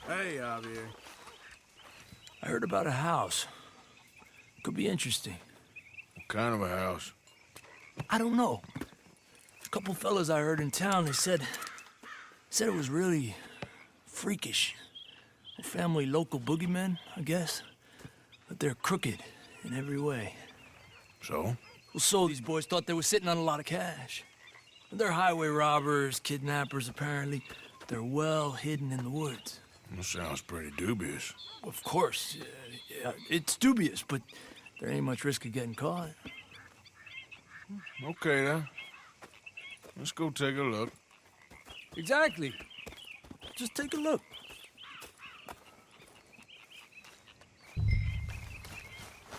Hey, Javier. I heard about a house. Could be interesting. What kind of a house? I don't know. A couple fellas I heard in town, they said it was really freakish. A family local boogeymen, I guess. But they're crooked in every way. So? Well, so these boys thought they were sitting on a lot of cash. They're highway robbers, kidnappers, apparently. But they're well hidden in the woods. That sounds pretty dubious. Of course, yeah, it's dubious, but there ain't much risk of getting caught. Okay, then. Let's go take a look. Exactly. Just take a look.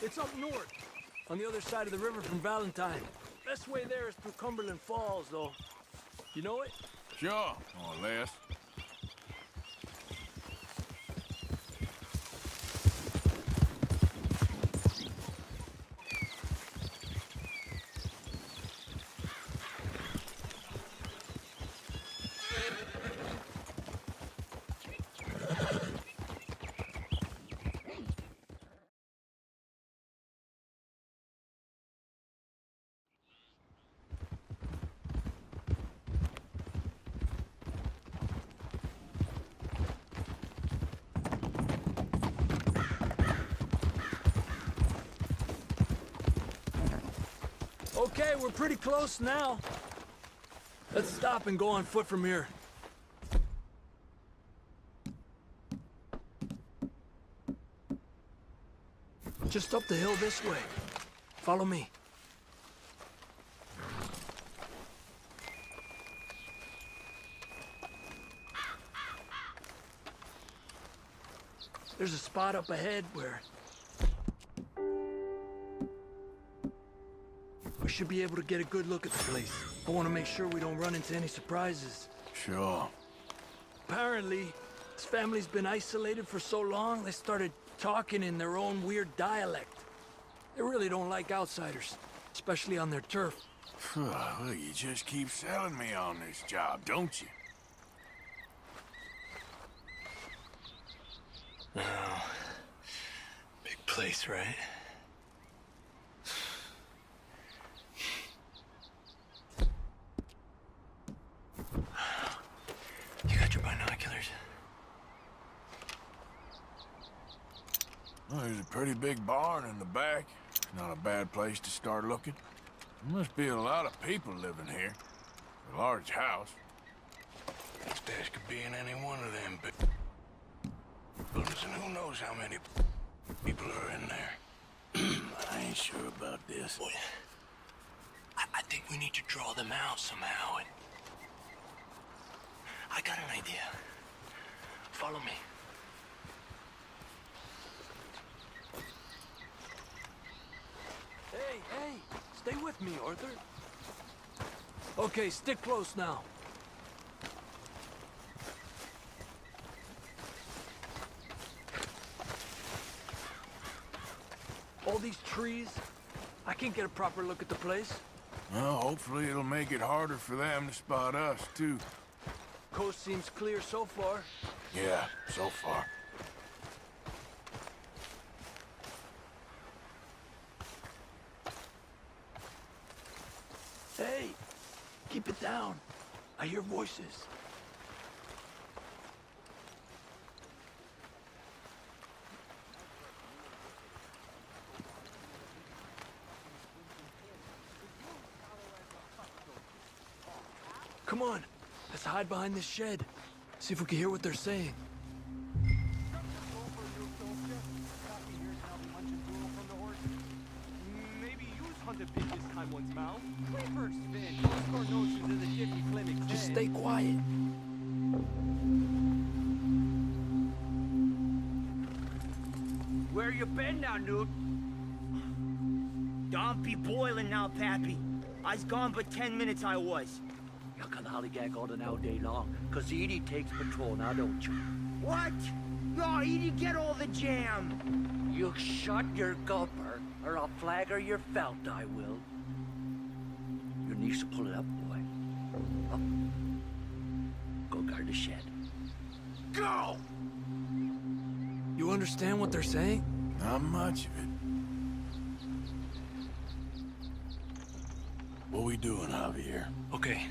It's up north, on the other side of the river from Valentine. Best way there is through Cumberland Falls, though. You know it? Sure, more or less. Okay, we're pretty close now. Let's stop and go on foot from here. Just up the hill this way. Follow me. There's a spot up ahead where we should be able to get a good look at the place. I want to make sure we don't run into any surprises. Sure. Apparently, this family's been isolated for so long, they started talking in their own weird dialect. They really don't like outsiders, especially on their turf. Well, you just keep selling me on this job, don't you? Oh, big place, right? You got your binoculars? Well, there's a pretty big barn in the back. Not a bad place to start looking. There must be a lot of people living here. A large house. This dash could be in any one of them, but buildings, and who knows how many people are in there. I ain't sure about this. Boy, I think we need to draw them out somehow. And I got an idea. Follow me. Hey, stay with me, Arthur. Okay, stick close now. All these trees, I can't get a proper look at the place. Well, hopefully it'll make it harder for them to spot us, too. Coast seems clear so far. Yeah, so far. Hey, keep it down. I hear voices. Come on, let's hide behind this shed. See if we can hear what they're saying. Maybe use hunted pig this time once, Mal. Wait first, Vin. Don't store notions in the jiffy clinic. Just stay quiet. Where you been now, Newt? Don't be boiling now, Pappy. I's gone but 10 minutes I was. You can hollygag all now day long, 'cause Edie takes patrol now, don't you? What? No, you didn't get all the jam. You shut your gulper, or I'll flagger your felt, I will. Your niece will pull it up, boy. Up. Go guard the shed. Go! You understand what they're saying? Not much of it. What we doing, Javier? Okay,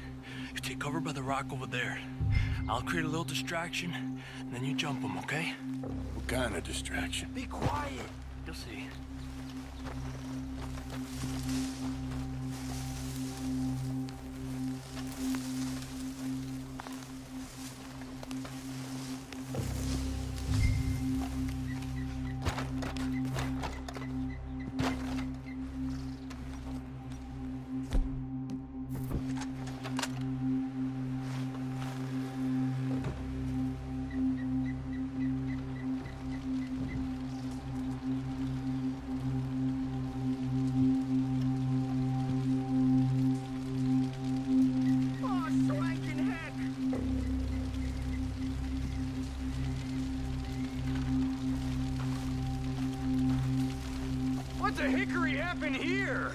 you take cover by the rock over there. I'll create a little distraction, and then you jump them, okay? What kind of distraction? Be quiet. You'll see. What the hickory happened here?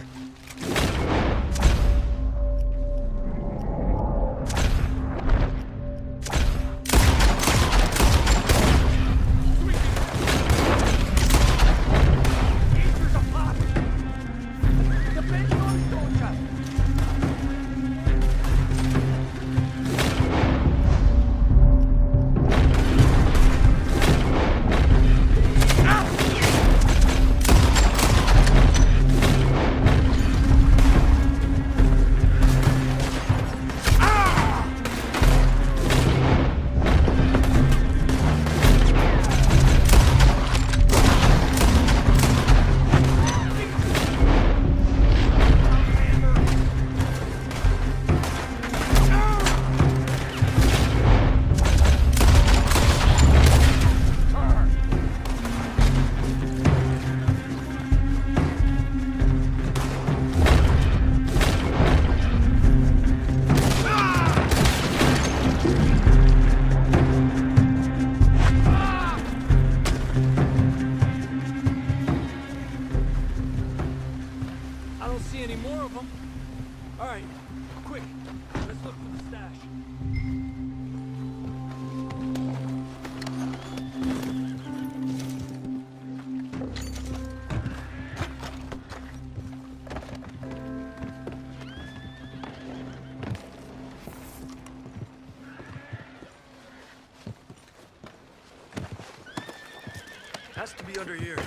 Has to be under here.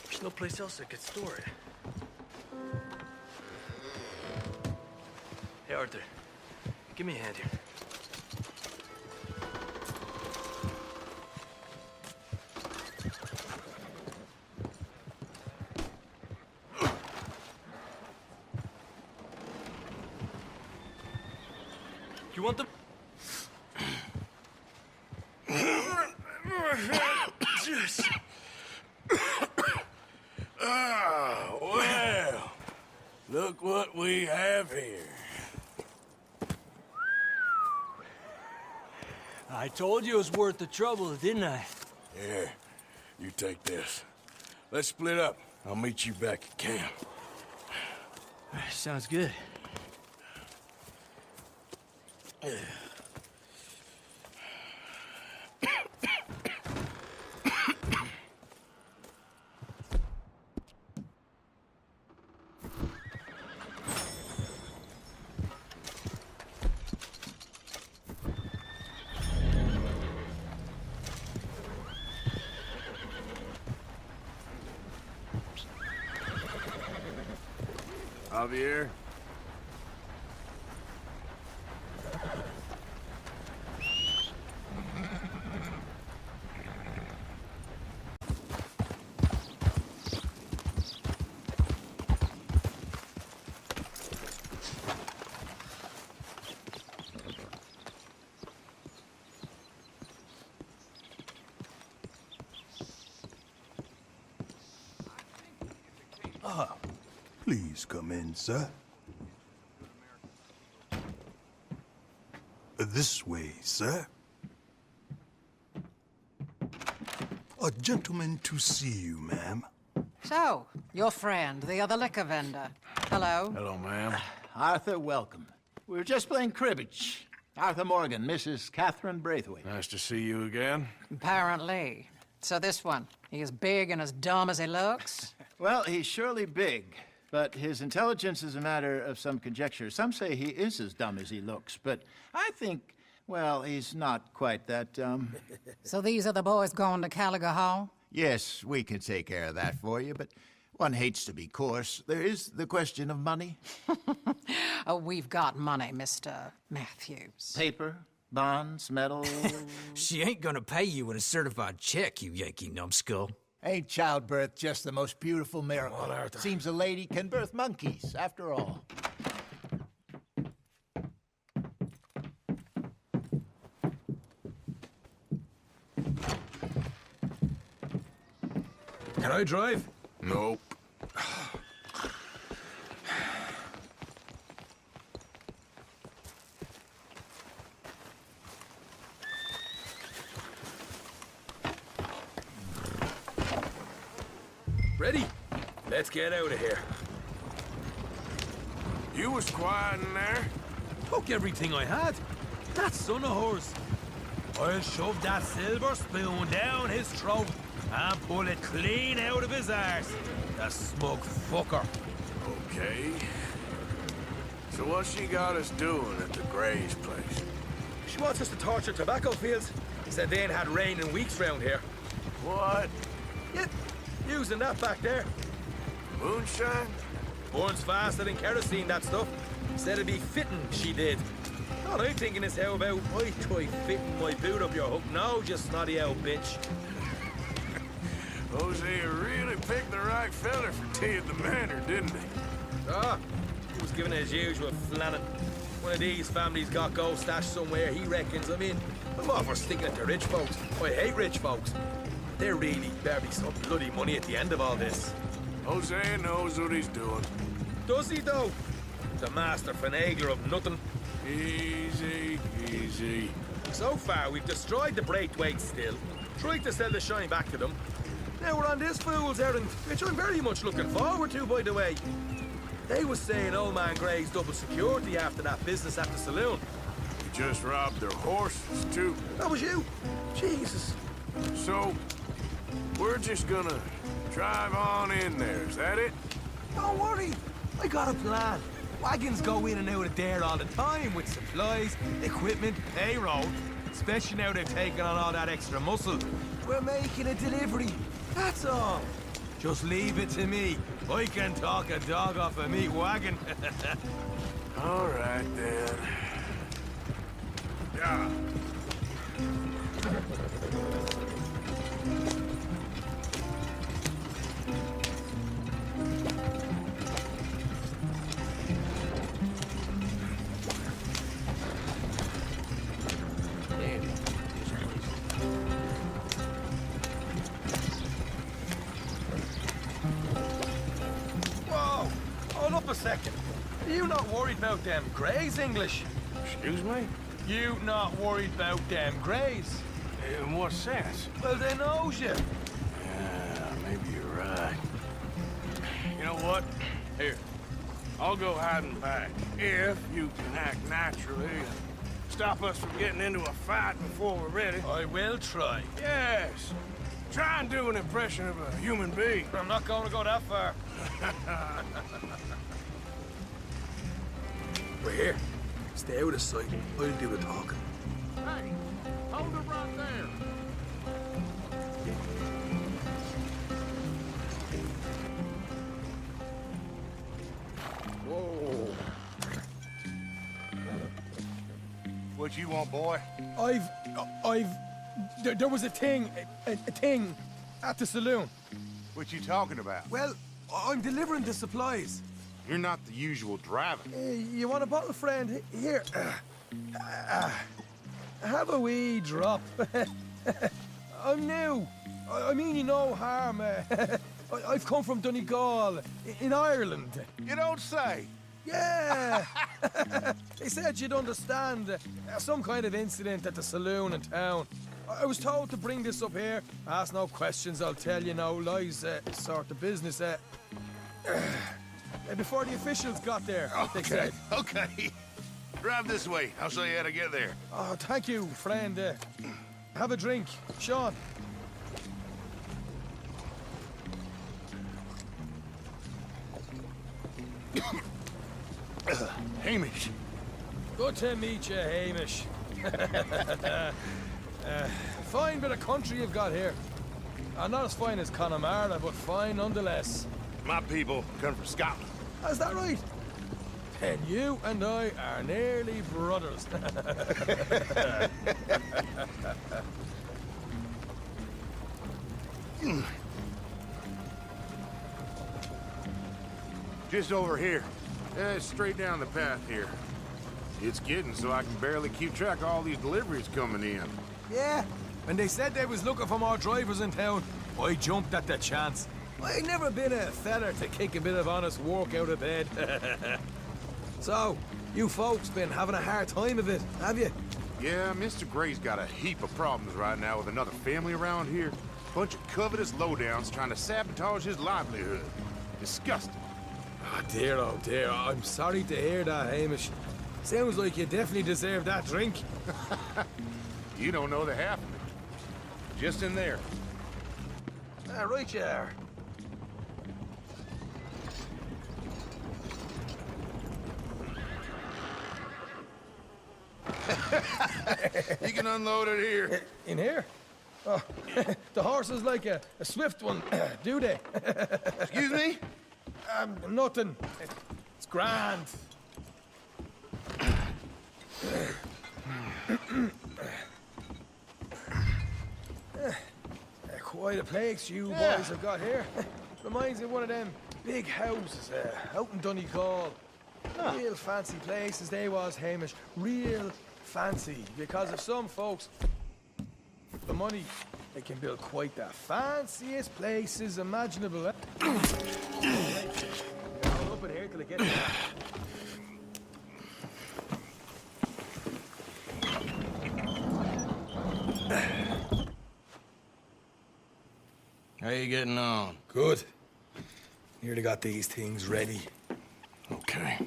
There's no place else that could store it. Hey, Arthur. Give me a hand here. You want them? Well, look what we have here. I told you it was worth the trouble, didn't I? Here, you take this. Let's split up. I'll meet you back at camp. Sounds good. Javier? Please come in, sir. This way, sir. A gentleman to see you, ma'am. So, your friend, the other liquor vendor. Hello. Hello, ma'am. Arthur, welcome. We were just playing cribbage. Arthur Morgan, Mrs. Catherine Braithwaite. Nice to see you again. Apparently. So this one, he is big and as dumb as he looks? Well, he's surely big, but his intelligence is a matter of some conjecture. Some say he is as dumb as he looks, but I think, well, he's not quite that dumb. So these are the boys going to Caliga Hall? Yes, we can take care of that for you, but one hates to be coarse. There is the question of money. Oh, we've got money, Mr. Matthews. Paper, bonds, metal... She ain't gonna pay you in a certified check, you Yankee numbskull. Ain't childbirth just the most beautiful miracle? Seems a lady can birth monkeys, after all. Can I drive? Nope. Ready? Let's get out of here. You was quiet in there? Took everything I had. That son of hers. I'll shove that silver spoon down his throat and pull it clean out of his arse. The smug fucker. Okay. So what she got us doing at the Gray's place? She wants us to torture tobacco fields. Said they ain't had rain in weeks round here. What? Yep, using that back there. Moonshine? Burns faster than kerosene, that stuff. Said it'd be fitting, she did. All I'm thinking is how about I try fitting my boot up your hook now, you snotty old bitch. Hosea really picked the right feller for tea at the manor, didn't he? Ah, he was giving it his usual flannin'. One of these families got gold stashed somewhere, he reckons. I mean, I'm all for sticking it to rich folks. I hate rich folks. There really better be some bloody money at the end of all this. Hosea knows what he's doing. Does he, though? The master finagler of nothing. Easy, easy. So far, we've destroyed the Braithwaites still, tried to sell the shine back to them. Now we're on this fool's errand, which I'm very much looking forward to, by the way. They was saying old man Gray's double security after that business at the saloon. You just robbed their horses, too. That was you? Jesus. So, we're just gonna drive on in there, is that it? Don't worry, I got a plan. Wagons go in and out of there all the time with supplies, equipment, payroll. Especially now they've taken on all that extra muscle. We're making a delivery, that's all. Just leave it to me. I can talk a dog off a meat wagon. All right, then. Yeah. Whoa! Hold up a second. Are you not worried about them Greys, English? Excuse me? You not worried about them Greys? In what sense? Well, they knows you. Yeah, maybe you're right. You know what? Here, I'll go hiding back. If you can act naturally and stop us from getting into a fight before we're ready. I will try. Yes. Try and do an impression of a human being. I'm not going to go that far. We're here. Stay out of sight. I'll do the talking. Hey, hold it right there. Whoa. What you want, boy? There was a thing at the saloon. What you talking about? Well, I'm delivering the supplies. You're not the usual driver. You want a bottle, friend? Here. Have a wee drop. I'm new. I mean you no harm. I've come from Donegal, in Ireland. You don't say. Yeah. They said you'd understand. Some kind of incident at the saloon in town. I was told to bring this up here. Ask no questions, I'll tell you no lies, sort of business. Before the officials got there, they said. Okay. Drive this way. I'll show you how to get there. Oh, thank you, friend. Have a drink. Sean. Hamish. Good to meet you, Hamish. Fine bit of country you've got here. Not as fine as Connemara, but fine nonetheless. My people come from Scotland. Is that right? Then you and I are nearly brothers. Just over here. Straight down the path here. It's getting so I can barely keep track of all these deliveries coming in. Yeah, when they said they was looking for more drivers in town, I jumped at the chance. I ain't never been a feller to kick a bit of honest work out of bed. So, you folks been having a hard time of it, have you? Yeah, Mr. Gray's got a heap of problems right now with another family around here. Bunch of covetous lowdowns trying to sabotage his livelihood. Disgusting. Oh dear, I'm sorry to hear that, Hamish. Sounds like you definitely deserve that drink. You don't know the half of it. Just in there. Right you are. You can unload it here. In here? Oh, the horse is like a swift one, do they? Excuse me? Nothing. It's grand. Quite a place you boys have got here. Reminds me of one of them big houses out in Donegal. Real fancy places they was, Hamish. Real fancy. Because of some folks, the money, they can build quite the fanciest places imaginable. I'll up in here till I get there. How you getting on? Good. Nearly got these things ready. Okay.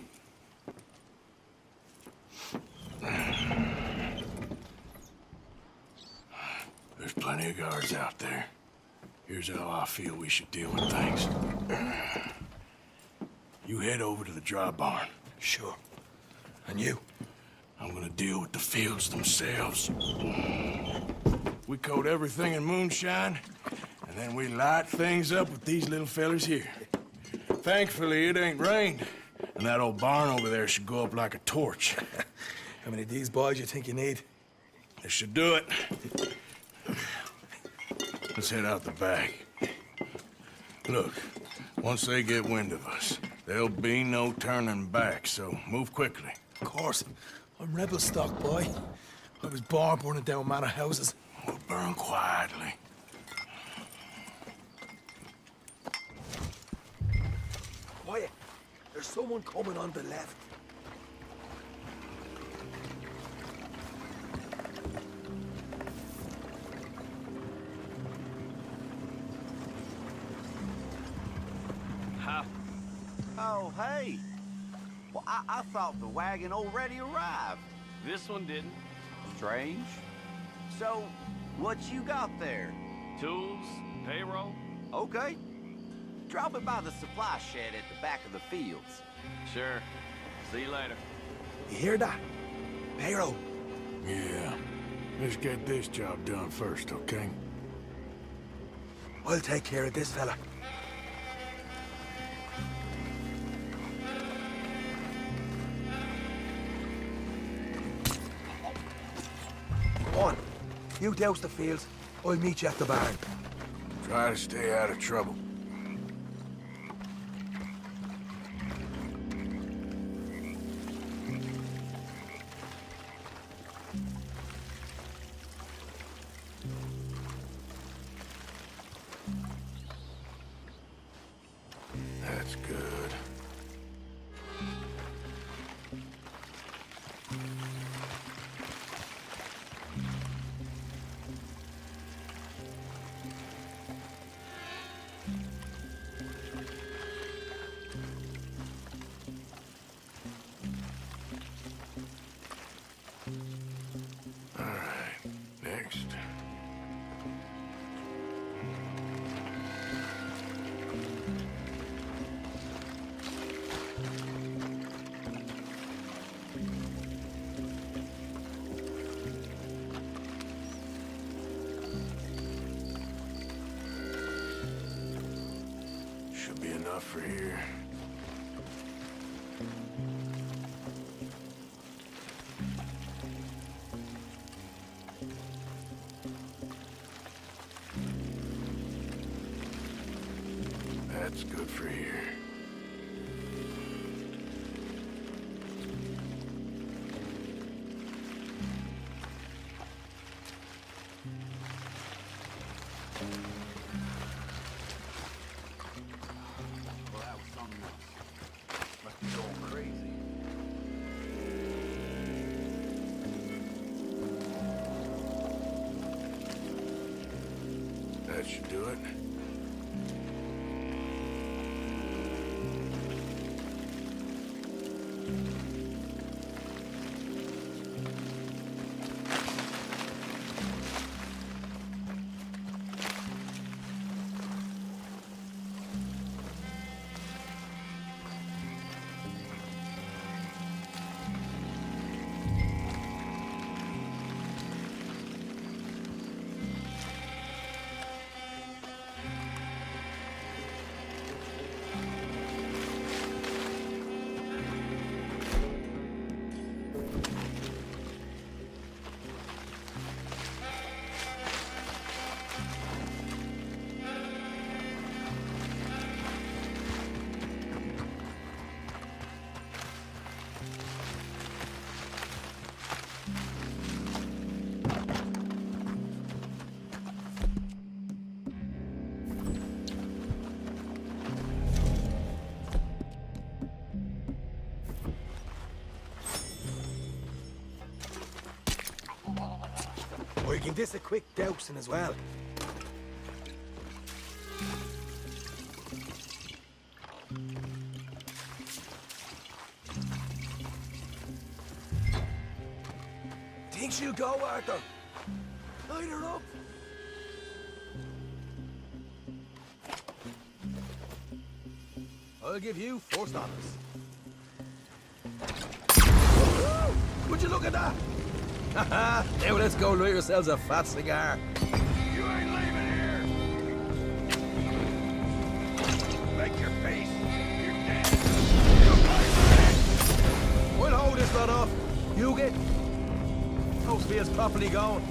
There's plenty of guards out there. Here's how I feel we should deal with things. You head over to the dry barn. Sure. And you? I'm gonna deal with the fields themselves. We coat everything in moonshine, and then we light things up with these little fellers here. Thankfully, it ain't rained, and that old barn over there should go up like a torch. How many of these boys you think you need? This should do it. Let's head out the back. Look, once they get wind of us, there'll be no turning back, so move quickly. Of course. I'm rebel stock, boy. I was born burning down manor houses. We'll burn quietly. Quiet. There's someone coming on the left. Oh, hey. Well, I thought the wagon already arrived. This one didn't. Strange. So, what you got there? Tools, payroll. Okay. Drop it by the supply shed at the back of the fields. Sure. See you later. You hear that? Payroll. Yeah. Let's get this job done first, okay? I'll take care of this fella. Come on. You douse the fields. I'll meet you at the barn. Try to stay out of trouble. That's good. enough for here. That's good for here. Well, that was something else. Must be going crazy. That should do it. Or you can this a quick dousing as well. Think she'll go, Arthur? Light her up. I'll give you first office. Would you look at that? Haha, now let's go light yourselves a fat cigar. You ain't leaving here! Make your face. You're dead. We'll hold this lot off. You get... Housefields properly going.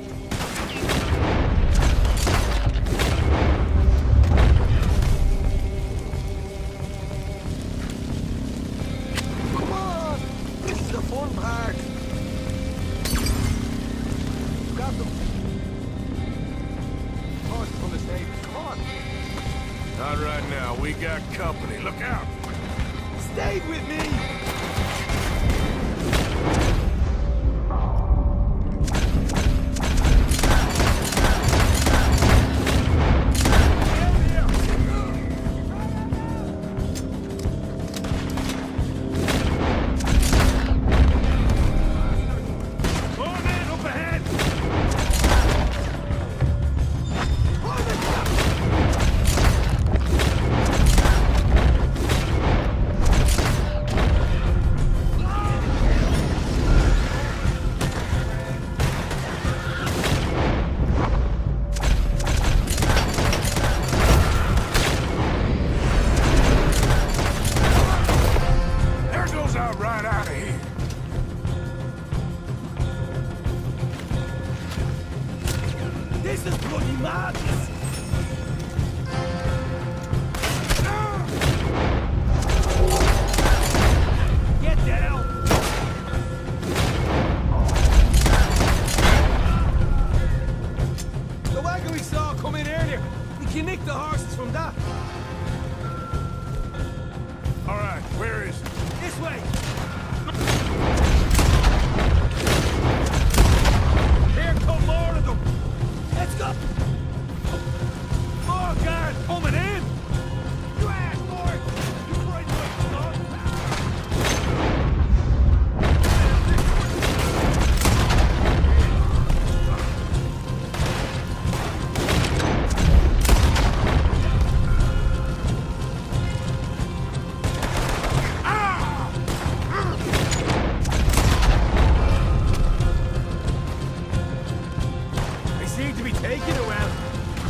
Come on! This is the fun part. Grab them. Horses from the stable. Come on. Not right now. We got company. Look out! Stay with me!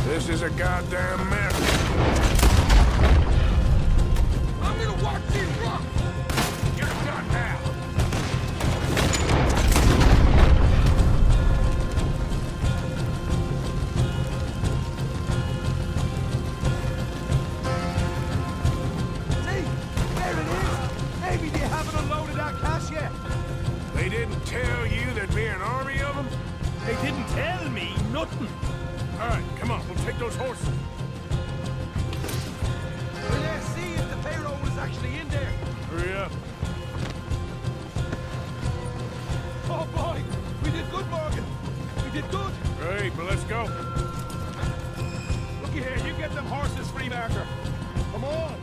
This is a goddamn mess. Fucking rock! You're done now! See? There it is! Maybe they haven't unloaded that cash yet. They didn't tell you there'd be an army of them? They didn't tell me nothing. All right, come on, we'll take those horses. Well, let's see if the payroll was actually in there. Hurry up. Oh boy, we did good, Morgan. We did good. Great, but let's go. Looky here, you get them horses free, Marker. Come on.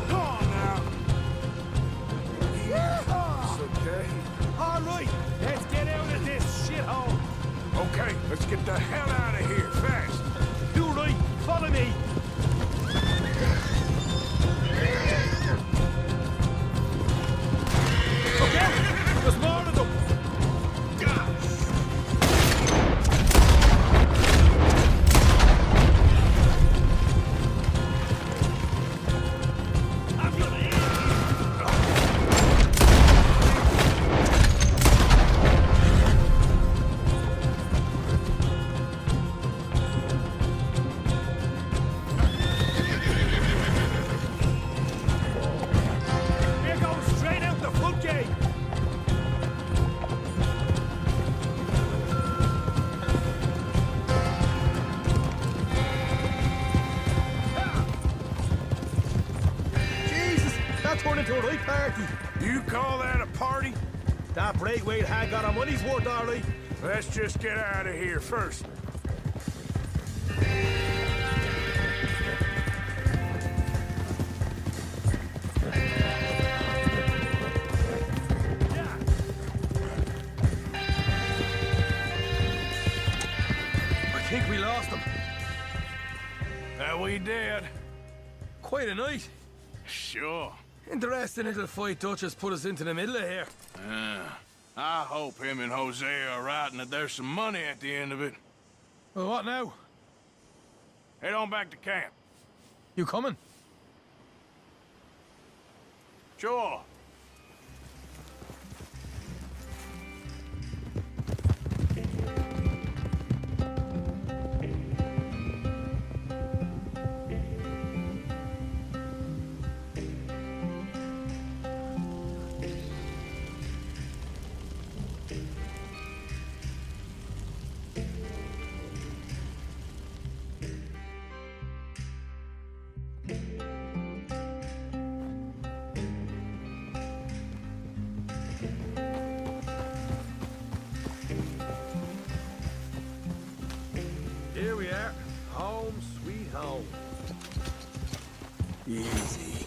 Come on now. It's okay. All right, let's get out of this shithole. Okay, let's get the hell out of here, fast. Do right, follow me. Okay, there's more of them. Here goes straight out the front gate. Jesus, that turned into a right party. You call that a party? That Braithwaite had got our money's worth, all right. Let's just get out of here first. I think we lost them. That we did. Quite a night. Sure. Interesting little fight Dutch has put us into the middle of here. I hope him and Jose are right and that there's some money at the end of it. Well, what now? Head on back to camp. You coming? Sure. Here we are. Home, sweet home. Easy.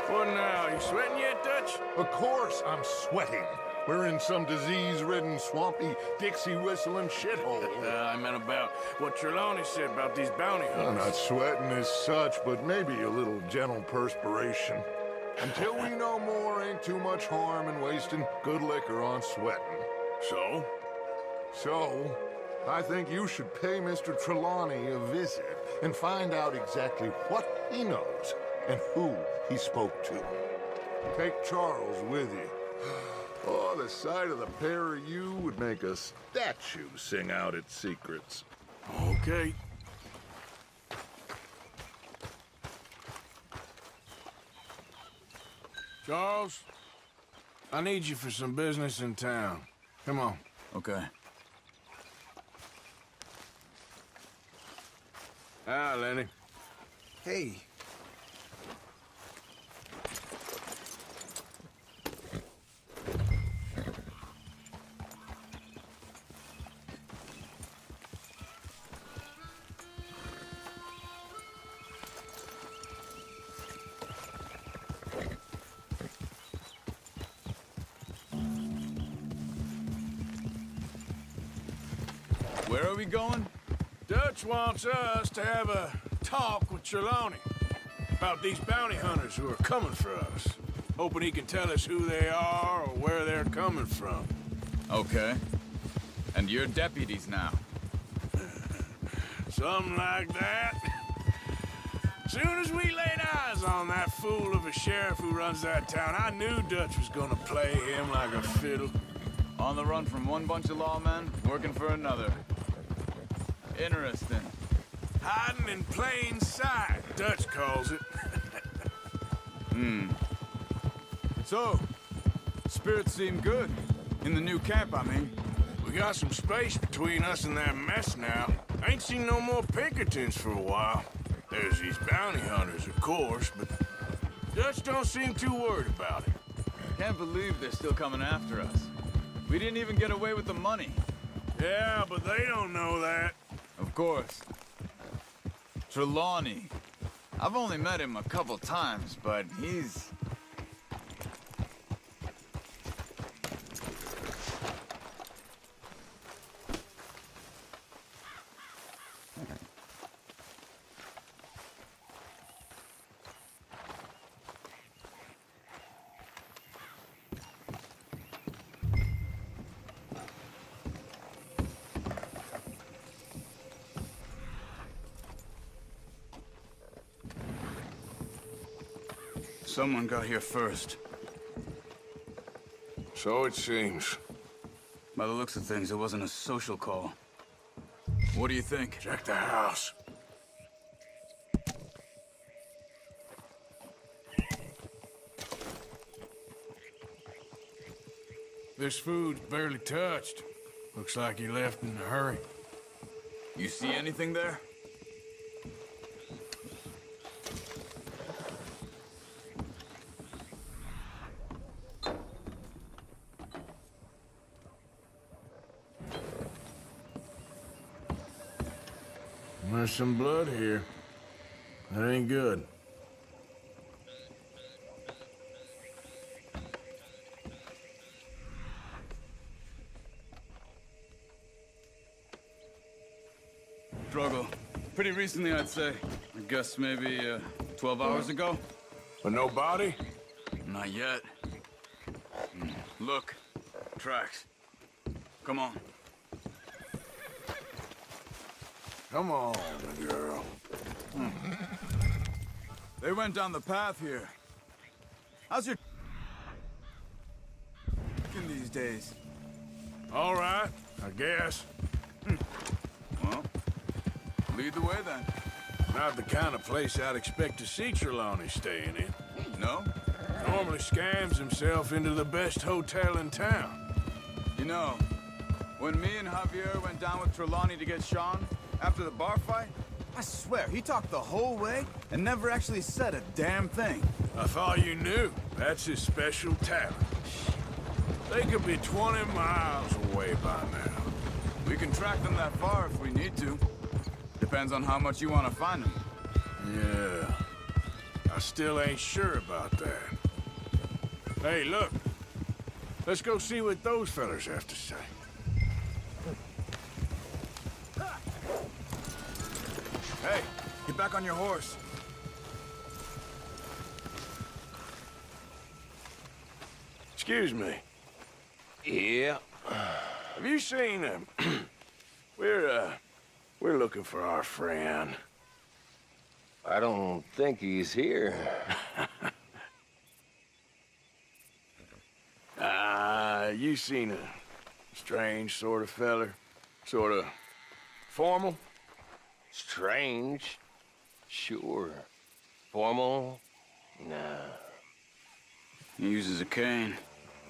What now? You sweating yet, Dutch? Of course I'm sweating. We're in some disease-ridden, swampy, Dixie-whistling shithole. I meant about what Trelawney said about these bounty I'm hunters. not sweating as such, but maybe a little gentle perspiration. Until we know more, ain't too much harm in wasting good liquor on sweating. So? So, I think you should pay Mr. Trelawney a visit and find out exactly what he knows and who he spoke to. Take Charles with you. Oh, the sight of the pair of you would make a statue sing out its secrets. Okay. Charles, I need you for some business in town. Come on. Okay. Hi, Lenny. Hey. Where are we going? Dutch wants us to have a talk with Trelawney. About these bounty hunters who are coming for us. Hoping he can tell us who they are or where they're coming from. Okay. And you're deputies now. Something like that. Soon as we laid eyes on that fool of a sheriff who runs that town, I knew Dutch was gonna play him like a fiddle. On the run from one bunch of lawmen, working for another. Interesting. Hiding in plain sight, Dutch calls it. So, spirits seem good. In the new camp, I mean. We got some space between us and that mess now. Ain't seen no more Pinkertons for a while. There's these bounty hunters, of course, but Dutch don't seem too worried about it. Can't believe they're still coming after us. We didn't even get away with the money. Yeah, but they don't know that. Of course. Trelawney. I've only met him a couple times, but he's... Someone got here first. So it seems. By the looks of things, it wasn't a social call. What do you think? Check the house. This food's barely touched. Looks like he left in a hurry. You see anything there? There's some blood here. That ain't good. Struggle. Pretty recently, I'd say. I guess maybe 12 hours ago. But no body? Not yet. Look. Tracks. Come on. Come on, girl. They went down the path here. How's your... in these days? All right, I guess. Well, lead the way then. Not the kind of place I'd expect to see Trelawney staying in. No? Normally scams himself into the best hotel in town. You know, when me and Javier went down with Trelawney to get Sean, after the bar fight, I swear, he talked the whole way and never actually said a damn thing. I thought you knew. That's his special talent. They could be 20 miles away by now. We can track them that far if we need to. Depends on how much you want to find them. Yeah. I still ain't sure about that. Hey, look. Let's go see what those fellas have to say. Hey, get back on your horse. Excuse me. Yeah. Have you seen him? We're looking for our friend. I don't think he's here. You seen a strange sort of feller? Sort of formal? Strange? Sure. Formal? Nah. He uses a cane.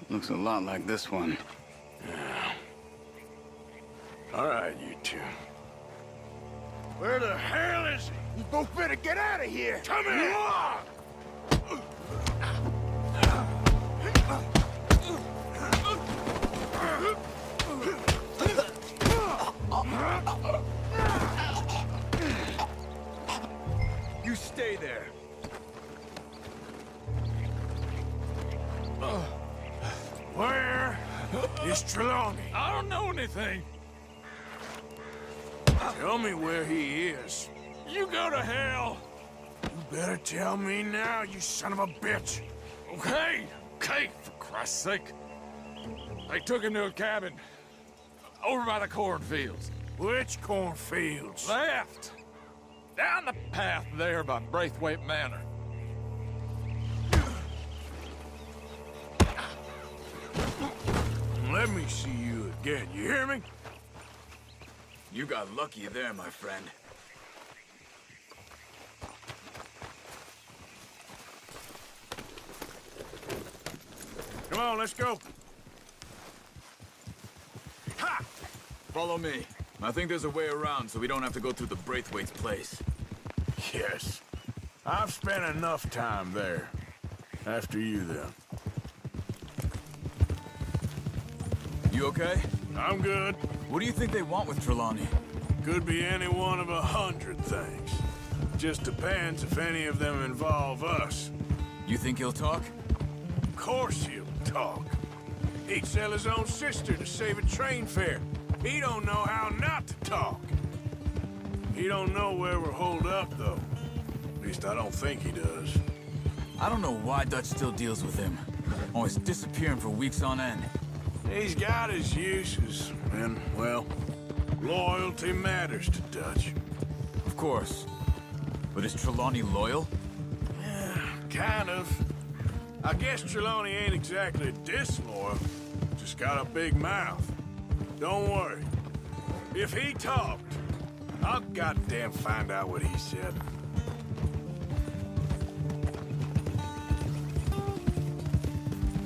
Looks a lot like this one. Yeah. All right, you two. Where the hell is he? You both better get out of here! Come here! You stay there. Where is Trelawney? I don't know anything. Tell me where he is. You go to hell. You better tell me now, you son of a bitch. Okay, for Christ's sake. They took him to a cabin over by the cornfields. Which cornfields? Left. Down the path there by Braithwaite Manor. Let me see you again, you hear me? You got lucky there, my friend. Come on, let's go. Ha! Follow me. I think there's a way around so we don't have to go through the Braithwaites' place. Yes. I've spent enough time there. After you, then. You okay? I'm good. What do you think they want with Trelawney? Could be any one of 100 things. Just depends if any of them involve us. You think he'll talk? Of course he'll talk. He'd sell his own sister to save a train fare. He don't know how not to talk. He don't know where we're holed up, though. At least I don't think he does. I don't know why Dutch still deals with him. Always disappearing for weeks on end. He's got his uses, and, well, loyalty matters to Dutch. Of course. But is Trelawney loyal? Yeah, kind of. I guess Trelawney ain't exactly disloyal. Just got a big mouth. Don't worry. If he talked, I'll goddamn find out what he said.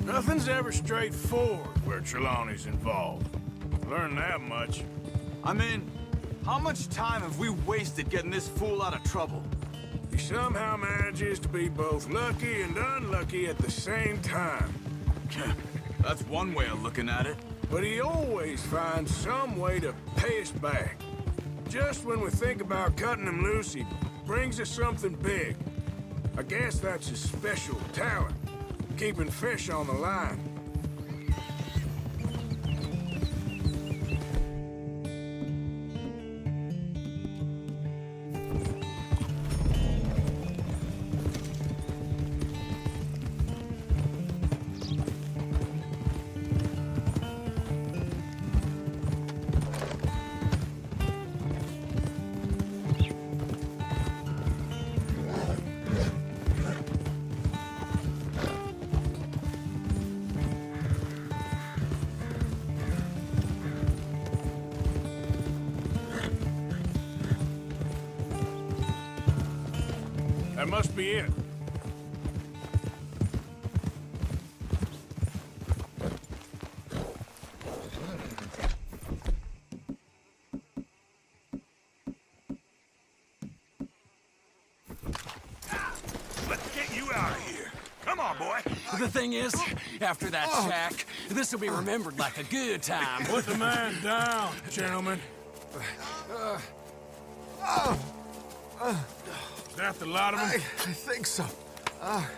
Nothing's ever straightforward where Trelawney's involved. Learned that much. I mean, how much time have we wasted getting this fool out of trouble? He somehow manages to be both lucky and unlucky at the same time. That's one way of looking at it. But he always finds some way to pay us back. Just when we think about cutting him loose, he brings us something big. I guess that's his special talent, keeping fish on the line. That must be it. Let's get you out of here. Come on, boy. The thing is, after that shack, this will be remembered like a good time. Put the man down, gentlemen. Is that the lot of them? I think so.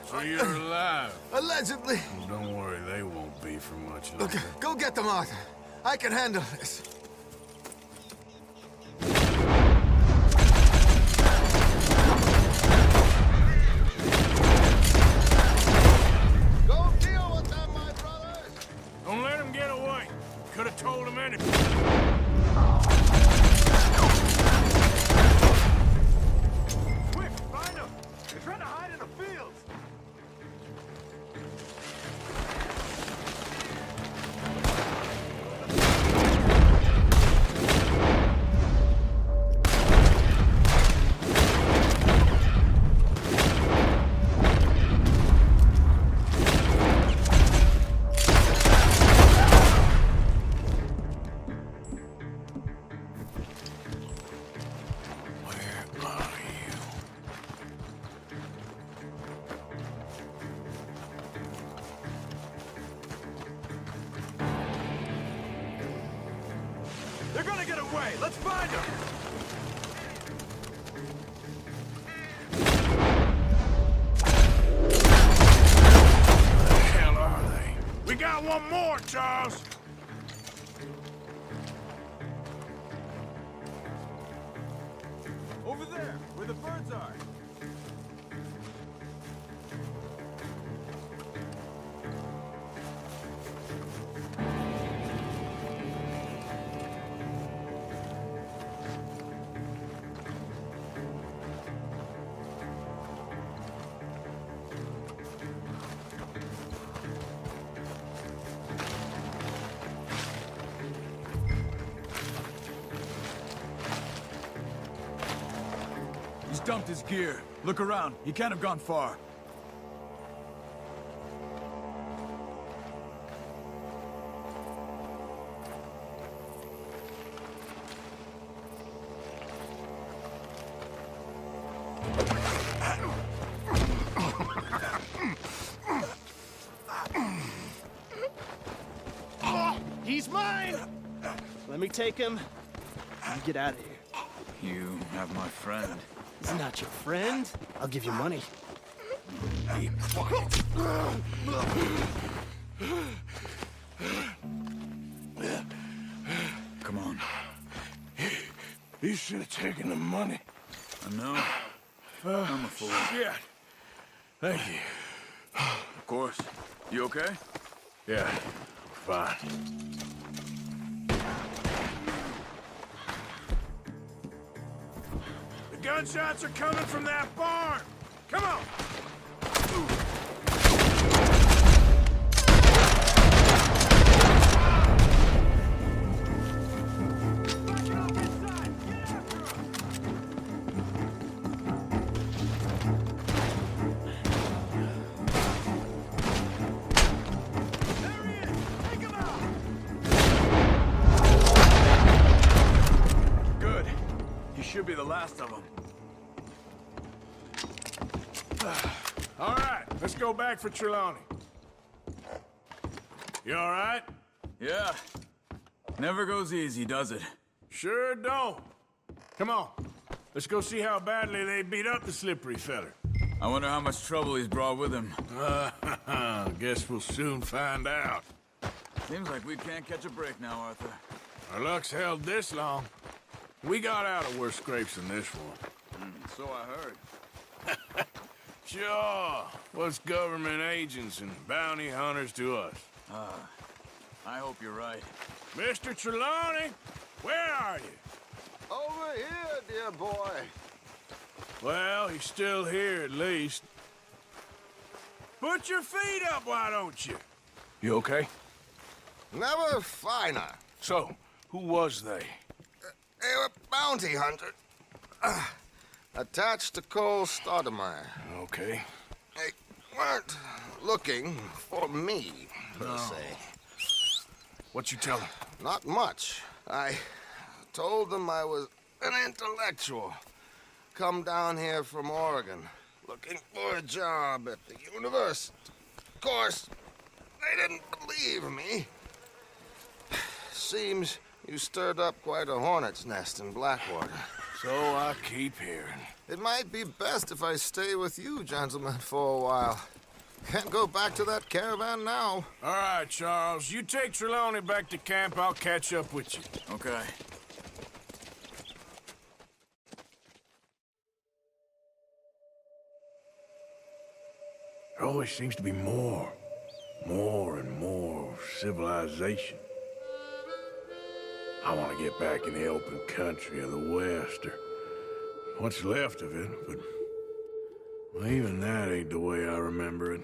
So you're alive? Allegedly. Well, don't worry, they won't be for much longer. Look, go get them, Arthur. I can handle this. Go deal with them, my brothers! Don't let him get away. Could have told him anything. Quick, find them! They're trying to hide in the fields! They're gonna get away! Let's find them! Where the hell are they? We got one more, Charles! Over there, where the birds are! dumped his gear. Look around. He can't have gone far. He's mine! Let me take him. You get out of here. You have my friend. He's not your friend. I'll give you money. Be quiet. Come on. You should have taken the money. I know. I'm a fool. Shit. Thank you. Of course. You okay? Yeah, fine. The gunshots are coming from that barn! Come on! Good. He should be the last of them. All right, let's go back for Trelawney. You all right? Yeah. Never goes easy, does it? Sure don't. Come on. Let's go see how badly they beat up the slippery feller. I wonder how much trouble he's brought with him. Guess we'll soon find out. Seems like we can't catch a break now, Arthur. Our luck's held this long. We got out of worse scrapes than this one. So I heard. Sure. What's government agents and bounty hunters to us? I hope you're right. Mr. Trelawney, where are you? Over here, dear boy. Well, he's still here at least. Put your feet up, why don't you? You okay? Never finer. So, who was they? They were bounty hunters. Attached to Cole Stoudemire. Okay. They weren't looking for me, per se. What you tell them? Not much. I told them I was an intellectual. Come down here from Oregon, looking for a job at the university. Of course, they didn't believe me. Seems you stirred up quite a hornet's nest in Blackwater. So I keep hearing. It might be best if I stay with you, gentlemen, for a while. Can't go back to that caravan now. All right, Charles. You take Trelawney back to camp. I'll catch up with you. Okay. There always seems to be more and more civilization. I want to get back in the open country of the West, or what's left of it, but well, even that ain't the way I remember it.